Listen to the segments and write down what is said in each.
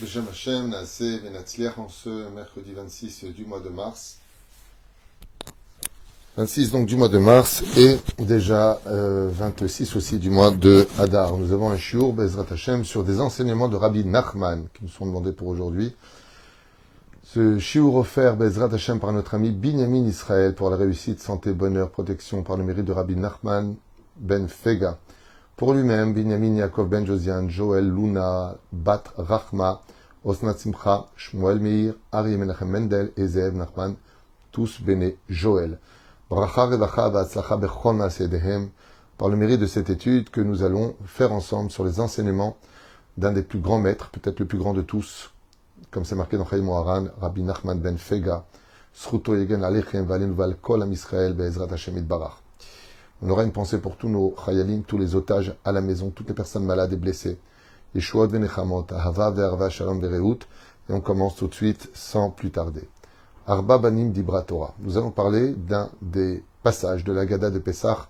Beshem Hashem, Naaseh Venatzliach, en ce mercredi 26 du mois de mars. 26 donc du mois de mars et déjà 26 aussi du mois de Hadar. Nous avons un shiur Bezrat Hashem sur des enseignements de Rabbi Nachman qui nous sont demandés pour aujourd'hui. Ce shiur offert Bezrat Hashem par notre ami Binyamin Israël pour la réussite, santé, bonheur, protection par le mérite de Rabbi Nachman ben Fega. Pour lui-même, Binyamin Yaakov ben Josian, Joël Luna, Bat Rachma, Osnat Simcha, Shmuel Meir, Ari Menachem Mendel et Zeev Nachman, tous béné Joël. Bracha Revacha V'Atzlacha Bechol Ma'asedehem, par le mérite de cette étude que nous allons faire ensemble sur les enseignements d'un des plus grands maîtres, peut-être le plus grand de tous, comme c'est marqué dans Chaim Moharan, Rabbi Nachman ben Fega, Sruto Yegen Alechem Valen Val Kol Am Israël Be'ezrat Hashem Itbarach. On aura une pensée pour tous nos chayalim, tous les otages à la maison, toutes les personnes malades et blessées. Yeshuot venechamot, ahava ve'arva shalom ve'reut. Et on commence tout de suite sans plus tarder. Arba banim dibra Torah. Nous allons parler d'un des passages de l'Agada de Pessah,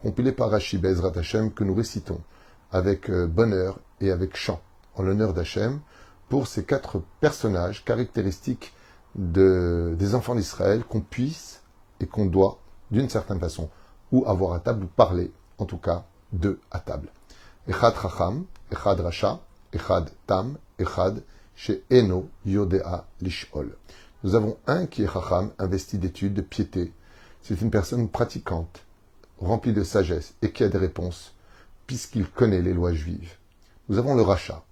compilé par Rashi Be'ezrat Hashem, que nous récitons avec bonheur et avec chant, en l'honneur d'Hashem, pour ces 4 personnages caractéristiques des enfants d'Israël qu'on puisse et qu'on doit, d'une certaine façon, ou avoir à table, ou parler, en tout cas, d'eux à table. Echad Chacham, Echad Rasha, Echad Tam, Echad She'eno Yodea Lish'ol. Nous avons un qui est Chacham, investi d'études, de piété. C'est une personne pratiquante, remplie de sagesse, et qui a des réponses, puisqu'il connaît les lois juives. Nous avons le Rasha.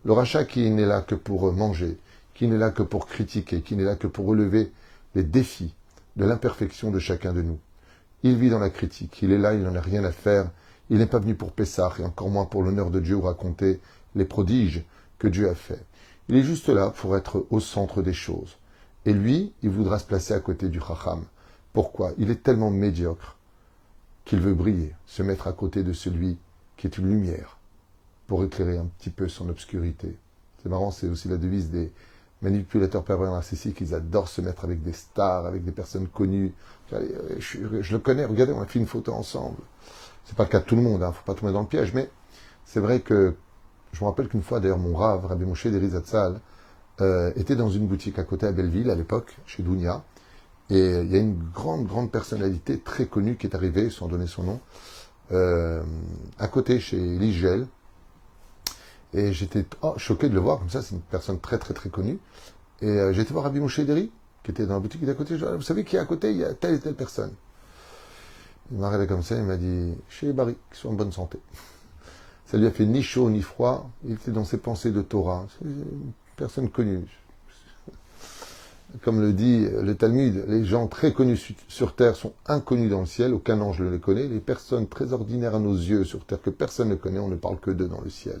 Le Rasha qui n'est là que pour manger, qui n'est là que pour critiquer, qui n'est là que pour relever les défis de l'imperfection de chacun de nous. Il vit dans la critique, il est là, il n'en a rien à faire, il n'est pas venu pour Pessah, et encore moins pour l'honneur de Dieu ou raconter les prodiges que Dieu a fait. Il est juste là pour être au centre des choses. Et lui, il voudra se placer à côté du Chacham. Pourquoi ? Il est tellement médiocre qu'il veut briller, se mettre à côté de celui qui est une lumière, pour éclairer un petit peu son obscurité. C'est marrant, c'est aussi la devise des manipulateurs pervers narcissiques, ils adorent se mettre avec des stars, avec des personnes connues. Je le connais, regardez, on a fait une photo ensemble. C'est pas le cas de tout le monde, faut pas tomber dans le piège, mais c'est vrai que, je me rappelle qu'une fois, d'ailleurs, mon Rav, Rabbi Moshe Deri Zatzal, était dans une boutique à côté à Belleville, à l'époque, chez Dounia, et il y a une grande personnalité très connue qui est arrivée, sans donner son nom, à côté, chez Ligel. Et j'étais choqué de le voir, comme ça, c'est une personne très connue. Et j'ai été voir Rabbi Moshe Deri, qui était dans la boutique d'à côté. Je dis, vous savez qui est à côté? Il y a telle et telle personne. Il m'a regardé comme ça, il m'a dit, chez Barry, qui sont en bonne santé. Ça lui a fait ni chaud ni froid. Il était dans ses pensées de Torah. C'est une personne connue. Comme le dit le Talmud, les gens très connus sur terre sont inconnus dans le ciel. Aucun ange ne les connaît. Les personnes très ordinaires à nos yeux sur terre, que personne ne connaît, on ne parle que d'eux dans le ciel.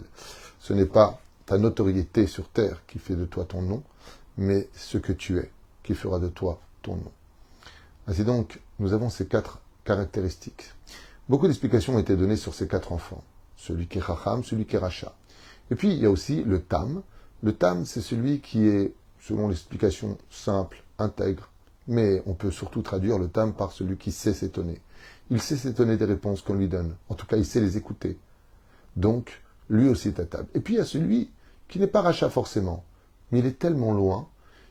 Ce n'est pas ta notoriété sur terre qui fait de toi ton nom, mais ce que tu es, qui fera de toi ton nom. Ainsi donc, nous avons ces 4 caractéristiques. Beaucoup d'explications ont été données sur ces 4 enfants. Celui qui est Chacham, celui qui est Rasha. Et puis, il y a aussi le Tam. Le Tam, c'est celui qui est, selon l'explication simple, intègre. Mais on peut surtout traduire le Tam par celui qui sait s'étonner. Il sait s'étonner des réponses qu'on lui donne. En tout cas, il sait les écouter. Donc, lui aussi est à table. Et puis, il y a celui qui n'est pas Rasha forcément, mais il est tellement loin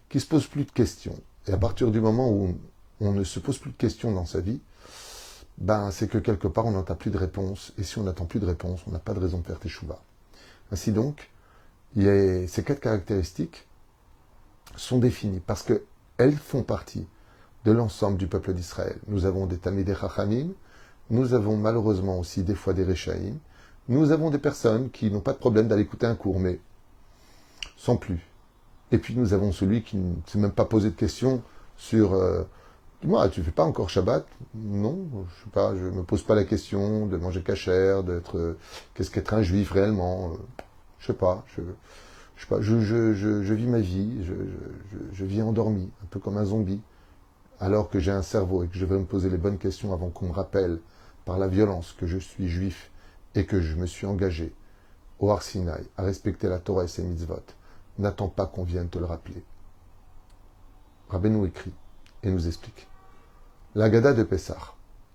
qu'il ne se pose plus de questions. Et à partir du moment où on ne se pose plus de questions dans sa vie, c'est que quelque part, on n'entend plus de réponse. Et si on n'attend plus de réponse, on n'a pas de raison de faire teshuva. Ainsi donc, ces 4 caractéristiques sont définies parce qu'elles font partie de l'ensemble du peuple d'Israël. Nous avons des Talmidei Chachamim, nous avons malheureusement aussi des fois des Rechaïm, nous avons des personnes qui n'ont pas de problème d'aller écouter un cours, mais sans plus. Et puis nous avons celui qui ne s'est même pas posé de questions sur dis-moi, tu fais pas encore Shabbat? Non, je me pose pas la question de manger kasher, qu'est-ce qu'être un juif réellement? Je vis ma vie, je vis endormi, un peu comme un zombie, alors que j'ai un cerveau et que je vais me poser les bonnes questions avant qu'on me rappelle par la violence que je suis juif et que je me suis engagé au Har Sinaï à respecter la Torah et ses mitzvot. N'attends pas qu'on vienne te le rappeler. Rabbeinu écrit et nous explique. L'Agada de Pessah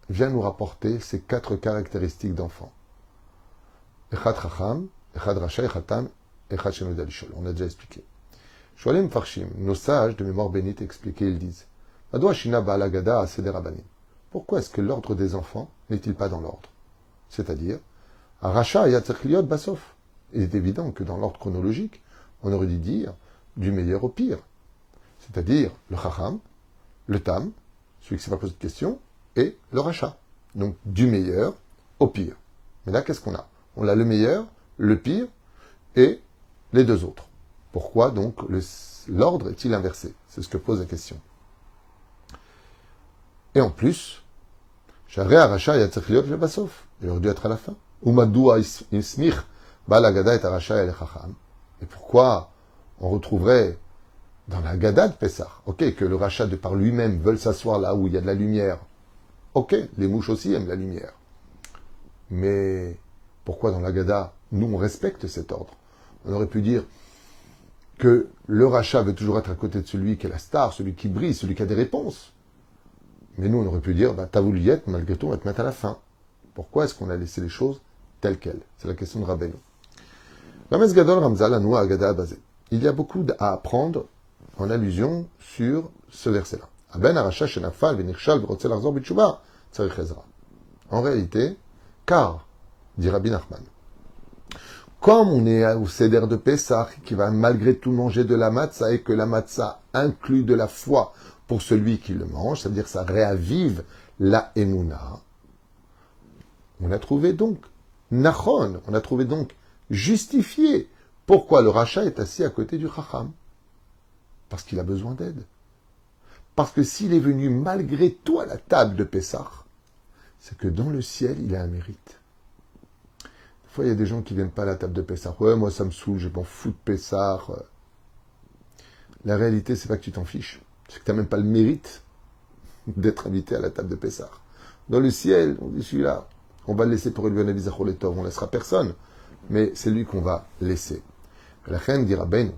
vient nous rapporter ces 4 caractéristiques d'enfants. Echad Chacham, Echad Rasha, Echad Tam, On a déjà expliqué. Shoalim Farshim, nos sages de mémoire bénite expliqués, ils disent Madwa Shina Ba'alagada à Seder Rabbanim. Pourquoi est-ce que l'ordre des enfants n'est-il pas dans l'ordre? C'est-à-dire, Aracha Yatzach Liot Basof. Il est évident que dans l'ordre chronologique, on aurait dû dire du meilleur au pire. C'est-à-dire le Chacham, le Tam, celui qui ne s'est pas posé de questions, et le Racha. Donc du meilleur au pire. Mais là, qu'est-ce qu'on a? On a le meilleur, le pire, et les deux autres. Pourquoi donc l'ordre est-il inversé? C'est ce que pose la question. Et en plus, Sharei Aracha Yatzach Liot Basof. Il aurait dû être à la fin. Umadua Ismich Baal Agada et Aracha et Chacham. Et pourquoi on retrouverait dans la Gada de Pessah, ok, que le rachat de par lui-même veut s'asseoir là où il y a de la lumière. Ok, les mouches aussi aiment la lumière. Mais pourquoi dans la Gada, nous on respecte cet ordre? On aurait pu dire que le rachat veut toujours être à côté de celui qui est la star, celui qui brille, celui qui a des réponses. Mais nous on aurait pu dire, t'as voulu y être, malgré tout on va te mettre à la fin. Pourquoi est-ce qu'on a laissé les choses telles quelles? C'est la question de Rabbeinu. Rames Gadol Ramzal Anoua Agada Abazé. Il y a beaucoup à apprendre en allusion sur ce verset-là. En réalité, car, dit Rabbi Nachman, comme on est au Seder de Pessah, qui va malgré tout manger de la matzah, et que la matzah inclut de la foi pour celui qui le mange, c'est-à-dire que ça réavive la Emouna, on a trouvé donc Nachon, on a trouvé donc justifié pourquoi le rachat est assis à côté du Chacham. Parce qu'il a besoin d'aide. Parce que s'il est venu malgré tout à la table de Pessah, c'est que dans le ciel, il a un mérite. Des fois, il y a des gens qui ne viennent pas à la table de Pessah. Ouais, moi, ça me saoule, je m'en fous de Pessah. La réalité, c'est pas que tu t'en fiches. C'est que tu n'as même pas le mérite d'être invité à la table de Pessah. Dans le ciel, on dit celui-là, on va le laisser pour élever un Abizachol et Tov. On ne laissera personne. Mais c'est lui qu'on va laisser. La reine dira Ben.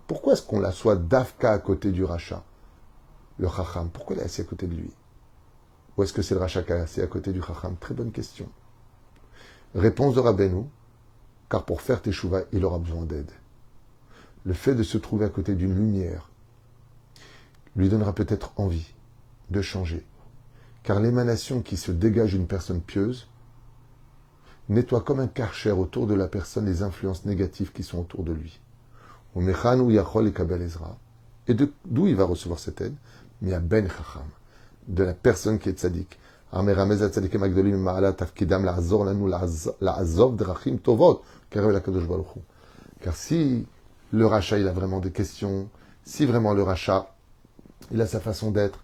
Pourquoi est-ce qu'on l'assoit d'Afka à côté du rachat? Le Chacham, pourquoi il est assis à côté de lui? Ou est-ce que c'est le rachat qui est assis à côté du Chacham? Très bonne question. Réponse de Rabbeinu, car pour faire teshuva, il aura besoin d'aide. Le fait de se trouver à côté d'une lumière lui donnera peut-être envie de changer. Car l'émanation qui se dégage d'une personne pieuse nettoie comme un karcher autour de la personne les influences négatives qui sont autour de lui. Et d'où il va recevoir cette aide? Mais à Ben Chacham, de la personne qui est tzaddik. Car si le rachat il a vraiment des questions, si vraiment le rachat il a sa façon d'être,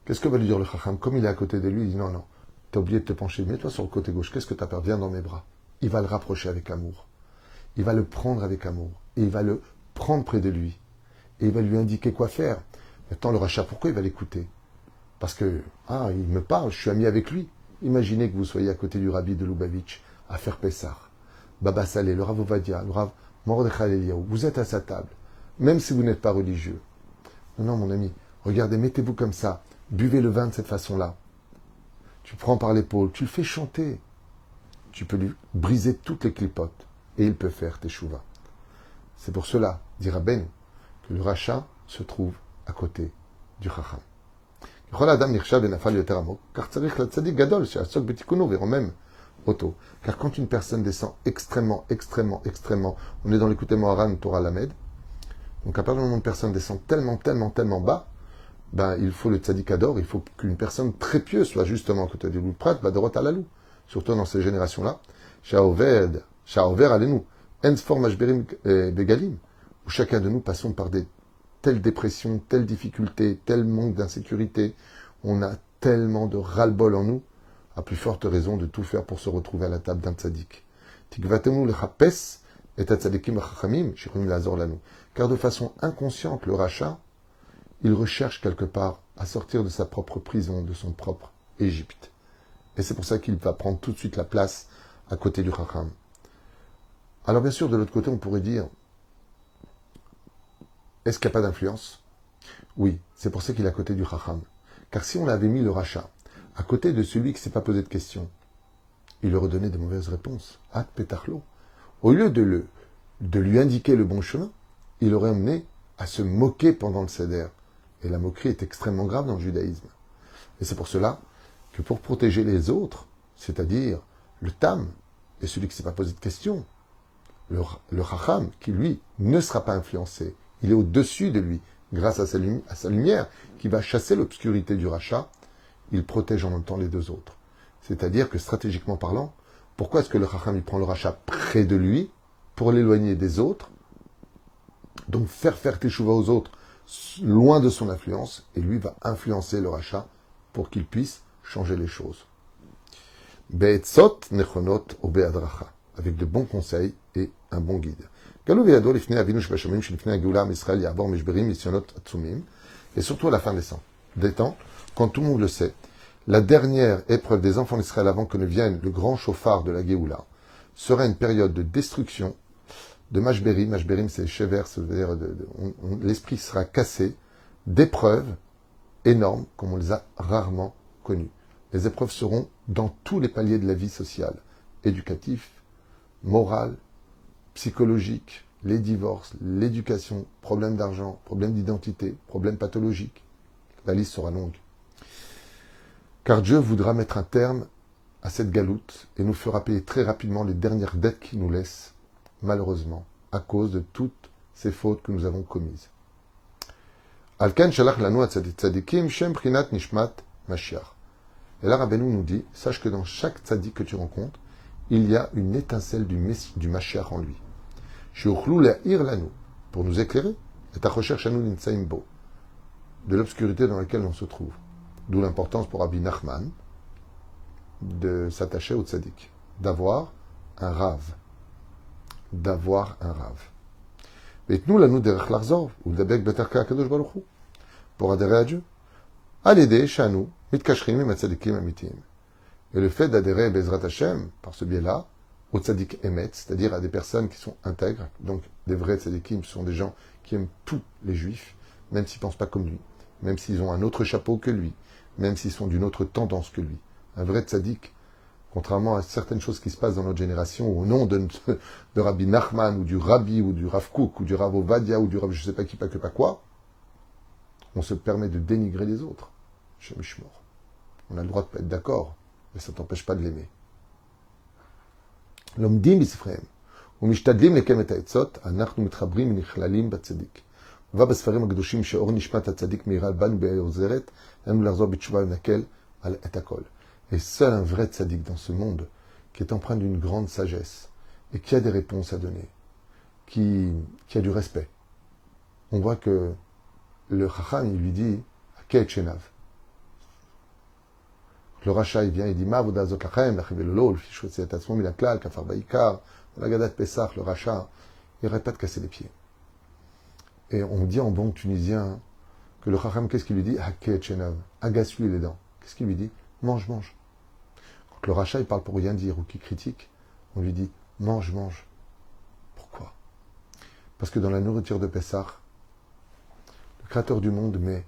qu'est-ce que va lui dire le Chacham? Comme il est à côté de lui, il dit non, t'as oublié de te pencher, mets-toi sur le côté gauche, qu'est-ce que t'as peur? Viens dans mes bras. Il va le rapprocher avec amour. Il va le prendre avec amour. Et il va le prendre près de lui. Et il va lui indiquer quoi faire. Maintenant, le rachat, pourquoi il va l'écouter? Parce que, il me parle, je suis ami avec lui. Imaginez que vous soyez à côté du rabbi de Lubavitch, à faire Pessah. Baba Saleh, le Rav Ovadia, le Rav Mordechai Eliyahu. Vous êtes à sa table, même si vous n'êtes pas religieux. Non, mon ami, regardez, mettez-vous comme ça. Buvez le vin de cette façon-là. Tu prends par l'épaule, tu le fais chanter. Tu peux lui briser toutes les clipotes. Et il peut faire teshuva. C'est pour cela, dira Ben, que le rachat se trouve à côté du Chacham. Car quand une personne descend extrêmement, on est dans l'écoute Moharan Torah Lamed, donc à partir du moment où une personne descend tellement bas, il faut le tzaddik ador, il faut qu'une personne très pieuse soit justement à côté du loup prat, badorot alalou, surtout dans ces générations-là, Sha'over alenu, ensfor mashberim begalim, où chacun de nous passons par telles dépressions, telles difficultés, tel manque d'insécurité, on a tellement de ras-le-bol en nous, à plus forte raison de tout faire pour se retrouver à la table d'un tzaddik. Tikvatemu lechapes et tzadikim achachamim, shichum lazor lanu. Car de façon inconsciente, le rachat, il recherche quelque part à sortir de sa propre prison, de son propre Égypte. Et c'est pour ça qu'il va prendre tout de suite la place à côté du Chacham. Alors bien sûr, de l'autre côté, on pourrait dire, est-ce qu'il n'y a pas d'influence? Oui, c'est pour ça qu'il est à côté du Chacham. Car si on avait mis le rachat à côté de celui qui ne s'est pas posé de questions, il aurait donné de mauvaises réponses. At petachlo. Au lieu de lui indiquer le bon chemin, il aurait amené à se moquer pendant le Seder. Et la moquerie est extrêmement grave dans le judaïsme. Et c'est pour cela que pour protéger les autres, c'est-à-dire le tam, et celui qui ne s'est pas posé de questions, le Chacham, qui lui ne sera pas influencé, il est au-dessus de lui, grâce à sa lumière, qui va chasser l'obscurité du rachat, il protège en même temps les deux autres. C'est-à-dire que stratégiquement parlant, pourquoi est-ce que le Chacham il prend le rachat près de lui pour l'éloigner des autres, donc faire teshuva aux autres loin de son influence, et lui va influencer le rachat pour qu'il puisse changer les choses. Be'etzot nechonot ou be'adracha, avec de bons conseils et un bon guide. Et surtout à la fin des temps, quand tout le monde le sait, la dernière épreuve des enfants d'Israël avant que ne vienne le grand chauffard de la Géoula sera une période de destruction, de mashberim. Mashberim, c'est shever, c'est-à-dire l'esprit sera cassé, d'épreuves énormes comme on les a rarement connues. Les épreuves seront dans tous les paliers de la vie sociale, éducatif, moral, psychologique, les divorces, l'éducation, problèmes d'argent, problèmes d'identité, problèmes pathologiques. La liste sera longue. Car Dieu voudra mettre un terme à cette galoute et nous fera payer très rapidement les dernières dettes qu'il nous laisse, malheureusement, à cause de toutes ces fautes que nous avons commises. Alken shalach lanu tzadikim shem prinat nishmat mashiach. Et là, Rabbeinu nous dit, sache que dans chaque tzadik que tu rencontres, il y a une étincelle du Mashiach en lui. Pour nous éclairer, de l'obscurité dans laquelle on se trouve. D'où l'importance pour Rabbi Nachman de s'attacher au tzadik, d'avoir un rave. Pour adhérer à Dieu. Al-Ede, Shanu, Mitkashrim, Matzadikim, Amitim. Et le fait d'adhérer, Bezrat Hashem, par ce biais-là, au tzadik emet, c'est-à-dire à des personnes qui sont intègres, donc des vrais tzadikim, ce sont des gens qui aiment tous les juifs, même s'ils ne pensent pas comme lui, même s'ils ont un autre chapeau que lui, même s'ils sont d'une autre tendance que lui. Un vrai tzadik, contrairement à certaines choses qui se passent dans notre génération, au nom de Rabbi Nachman, ou du Rabbi, ou du Rav Kook, ou du Rav Ovadia, ou du Rav je sais pas qui, pas quoi, on se permet de dénigrer les autres. Shem Shmor. On a le droit de pas être d'accord, mais ça ne t'empêche pas de l'aimer. לומדים בספריהם, ומשתדלים לקיים את העצות, אנחנו מתחברים ונכללים בצדיק. ובא בספרים הקדושים שאור נשמת הצדיק מאירה בנו בעוזרת, לנו לחזור בתשובה ונקל את הכל. Et seul un vrai tzaddik dans ce monde, qui est empreint d'une grande sagesse, et qui a des réponses à donner, qui a du respect. On voit que le Chacham, il lui dit, Ket Shenav. Le rachat, il vient, il dit, Ma vodazot lachem, lachem elolo, le fichot c'est atzmo milaklal, kafar baikar, la gadat pesach, le rachat, il n'arrête pas de casser les pieds. Et on dit en bon tunisien que le Chacham, qu'est-ce qu'il lui dit? Haket Shenav, agace-lui les dents. Qu'est-ce qu'il lui dit? Mange. Quand le rachat, il parle pour rien dire ou qu'il critique, on lui dit, mange. Pourquoi? Parce que dans la nourriture de Pessah, le Créateur du monde met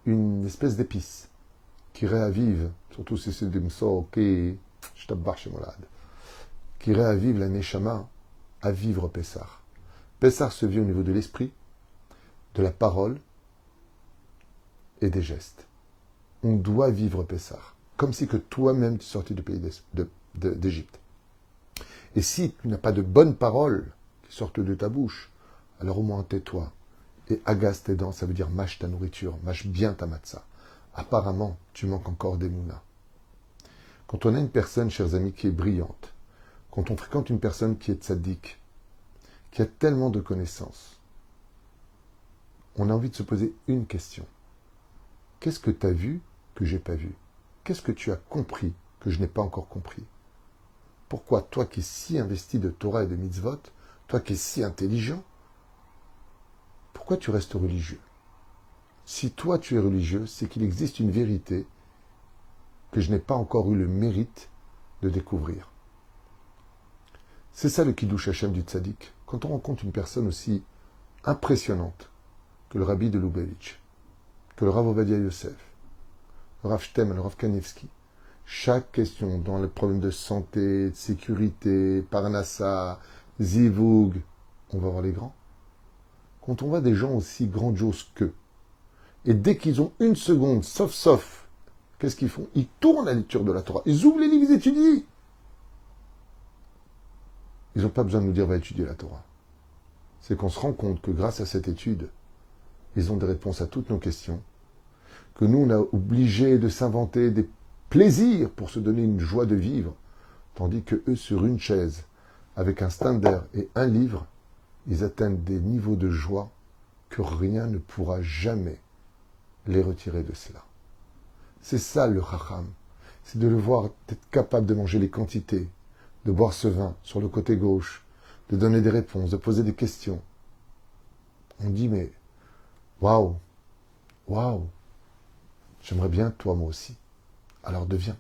une espèce d'épice qui réavive, surtout si c'est des msor, qui réavive la neshama à vivre Pessah. Pessah se vit au niveau de l'esprit, de la parole et des gestes. On doit vivre Pessah, comme si que toi-même tu sortais du pays d'Égypte. Et si tu n'as pas de bonnes paroles qui sortent de ta bouche, alors au moins tais-toi et agace tes dents, ça veut dire mâche ta nourriture, mâche bien ta matzah. Apparemment, tu manques encore d'émouna. Quand on a une personne, chers amis, qui est brillante, quand on fréquente une personne qui est tzaddik, qui a tellement de connaissances, on a envie de se poser une question. Qu'est-ce que tu as vu que je n'ai pas vu? Qu'est-ce que tu as compris que je n'ai pas encore compris? Pourquoi toi qui es si investi de Torah et de mitzvot, toi qui es si intelligent, pourquoi tu restes religieux? Si toi tu es religieux, c'est qu'il existe une vérité que je n'ai pas encore eu le mérite de découvrir. C'est ça le Kiddush Hashem du Tzaddik. Quand on rencontre une personne aussi impressionnante que le Rabbi de Lubavitch, que le Rav Ovadia Yosef, le Rav Shtem, le Rav Kanievski, chaque question dans les problèmes de santé, de sécurité, parnassa, zivug, on va voir les grands. Quand on voit des gens aussi grandioses qu'eux, et dès qu'ils ont une seconde, sauf, qu'est-ce qu'ils font? Ils tournent la lecture de la Torah. Ils ouvrent les livres, ils étudient. Ils n'ont pas besoin de nous dire va étudier la Torah. C'est qu'on se rend compte que grâce à cette étude, ils ont des réponses à toutes nos questions, que nous, on a obligé de s'inventer des plaisirs pour se donner une joie de vivre, tandis que eux, sur une chaise, avec un stander et un livre, ils atteignent des niveaux de joie que rien ne pourra jamais les retirer de cela. C'est ça le Chacham, c'est de le voir être capable de manger les quantités, de boire ce vin sur le côté gauche, de donner des réponses, de poser des questions. On dit mais waouh, j'aimerais bien toi moi aussi. Alors deviens.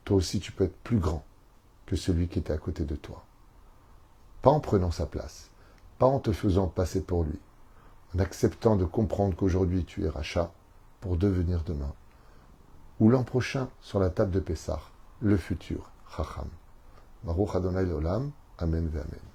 Toi aussi tu peux être plus grand que celui qui était à côté de toi. Pas en prenant sa place, pas en te faisant passer pour lui, en acceptant de comprendre qu'aujourd'hui tu es rachat pour devenir demain. Ou l'an prochain, sur la table de Pessah, le futur Chacham. Baruch Adonai L'Olam, Amen ve Amen.